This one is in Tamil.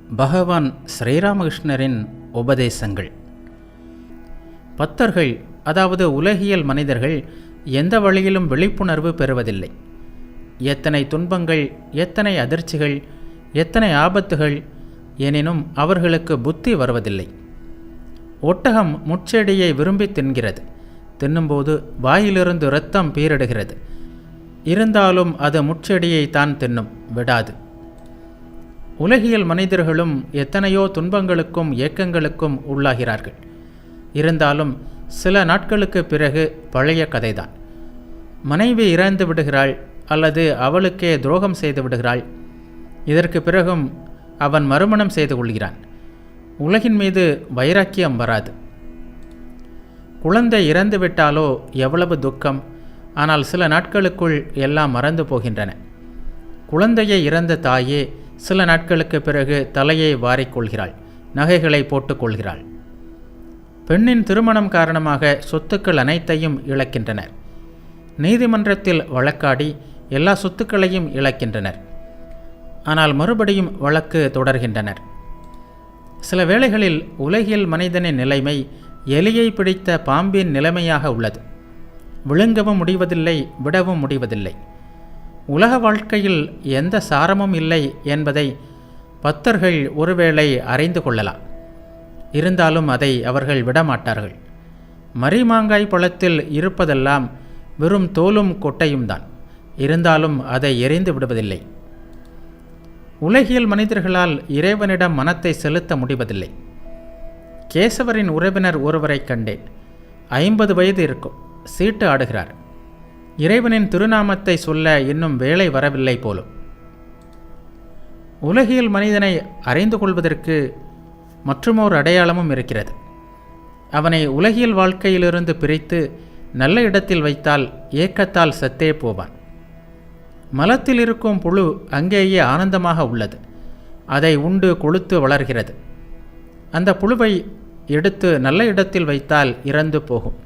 பகவான் ஸ்ரீராமகிருஷ்ணரின் உபதேசங்கள். பக்தர்கள், அதாவது உலகியல் மனிதர்கள், எந்த வழியிலும் விழிப்புணர்வு பெறுவதில்லை. எத்தனை துன்பங்கள், எத்தனை அதிர்ச்சிகள், எத்தனை ஆபத்துகள், எனினும் அவர்களுக்கு புத்தி வருவதில்லை. ஒட்டகம் முட்செடியை விரும்பி தின்கிறது. தின்னும்போது வாயிலிருந்து இரத்தம் பீரிடுகிறது. இருந்தாலும் அது முட்செடியை தான் தின்னும், விடாது. உலகியல் மனிதர்களும் எத்தனையோ துன்பங்களுக்கும் ஏக்கங்களுக்கும் உள்ளாகிறார்கள். இருந்தாலும் சில நாட்களுக்கு பிறகு பழைய கதைதான். மனைவி இறந்து விடுகிறாள் அல்லது அவளுக்கே துரோகம் செய்து விடுகிறாள். இதற்கு பிறகும் அவன் மறுமணம் செய்து கொள்கிறான். உலகின் மீது வைராக்கியம் வராது. குழந்தை இறந்து விட்டாலோ எவ்வளவு துக்கம். ஆனால் சில நாட்களுக்குள் எல்லாம் மறந்து போகின்றன. குழந்தையை இறந்த தாயே சில நாட்களுக்கு பிறகு தலையை வாரிக்கொள்கிறாள், நகைகளை போட்டுக்கொள்கிறாள். பெண்ணின் திருமணம் காரணமாக சொத்துக்கள் அனைத்தையும் இழக்கின்றனர். நீதிமன்றத்தில் வழக்காடி எல்லா சொத்துக்களையும் இழக்கின்றனர். ஆனால் மறுபடியும் வழக்கு தொடர்கின்றனர். சில வேளைகளில் உலகில் மனிதனின் நிலைமை எலியை பிடித்த பாம்பின் நிலைமையாக உள்ளது. விழுங்கவும் முடிவதில்லை, விடவும் முடிவதில்லை. உலக வாழ்க்கையில் எந்த சாரமும் இல்லை என்பதை பக்தர்கள் ஒருவேளை அறிந்து கொள்ளலாம். இருந்தாலும் அதை அவர்கள் விடமாட்டார்கள். மரிமாங்காய் பழத்தில் இருப்பதெல்லாம் வெறும் தோலும் கொட்டையும் தான். இருந்தாலும் அதை எரிந்து விடுவதில்லை. உலகியல் மனிதர்களால் இறைவனிடம் மனத்தை செலுத்த முடிவதில்லை. கேசவரின் உறவினர் ஒருவரை கண்டேன். 50 வயது இருக்கும். சீட்டு ஆடுகிறார். இறைவனின் திருநாமத்தை சொல்ல இன்னும் வேலை வரவில்லை போலும். உலகியல் மனிதனை அறிந்து கொள்வதற்கு மற்றுமோர் அடையாளமும் இருக்கிறது. அவனை உலகியல் வாழ்க்கையிலிருந்து பிரித்து நல்ல இடத்தில் வைத்தால் ஏக்கத்தால் செத்தே போவான். மலத்தில் இருக்கும் புழு அங்கேயே ஆனந்தமாக உள்ளது. அதை உண்டு கொழுத்து வளர்கிறது. அந்த புழுவை எடுத்து நல்ல இடத்தில் வைத்தால் இறந்து போகும்.